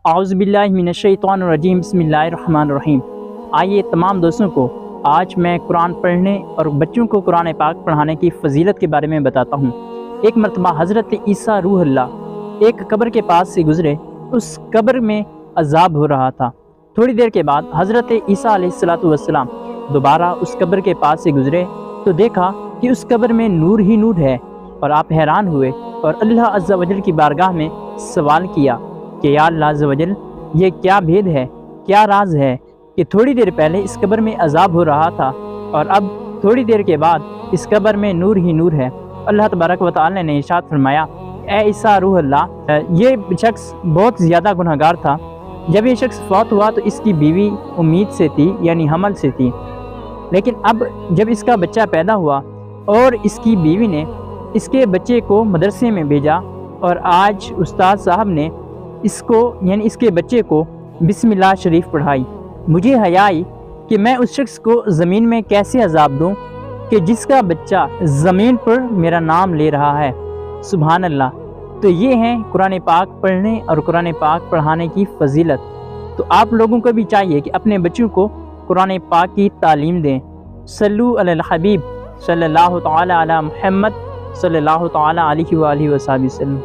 اعوذ باللہ من الشیطان الرجیم، بسم اللہ الرحمن الرحیم۔ آئیے تمام دوستوں کو آج میں قرآن پڑھنے اور بچوں کو قرآن پاک پڑھانے کی فضیلت کے بارے میں بتاتا ہوں۔ ایک مرتبہ حضرت عیسیٰ روح اللہ ایک قبر کے پاس سے گزرے، اس قبر میں عذاب ہو رہا تھا۔ تھوڑی دیر کے بعد حضرت عیسیٰ علیہ السلام دوبارہ اس قبر کے پاس سے گزرے تو دیکھا کہ اس قبر میں نور ہی نور ہے، اور آپ حیران ہوئے اور اللہ عز و جل کی بارگاہ میں سوال کیا کہ یا اللہ عز و جل، یہ کیا بھید ہے، کیا راز ہے کہ تھوڑی دیر پہلے اس قبر میں عذاب ہو رہا تھا اور اب تھوڑی دیر کے بعد اس قبر میں نور ہی نور ہے۔ اللہ تبارک و تعالی نے ارشاد فرمایا، اے عیسیٰ روح اللہ، یہ شخص بہت زیادہ گنہگار تھا۔ جب یہ شخص فوت ہوا تو اس کی بیوی امید سے تھی، یعنی حمل سے تھی، لیکن اب جب اس کا بچہ پیدا ہوا اور اس کی بیوی نے اس کے بچے کو مدرسے میں بھیجا، اور آج استاد صاحب نے اس کو یعنی اس کے بچے کو بسم اللہ شریف پڑھائی، مجھے حیا آئی کہ میں اس شخص کو زمین میں کیسے عذاب دوں کہ جس کا بچہ زمین پر میرا نام لے رہا ہے۔ سبحان اللہ۔ تو یہ ہیں قرآن پاک پڑھنے اور قرآن پاک پڑھانے کی فضیلت۔ تو آپ لوگوں کو بھی چاہیے کہ اپنے بچوں کو قرآن پاک کی تعلیم دیں۔ صلو علی الحبیب صلی اللہ تعالی علی محمد صلی اللہ تعالی علیہ وآلہ وسلم۔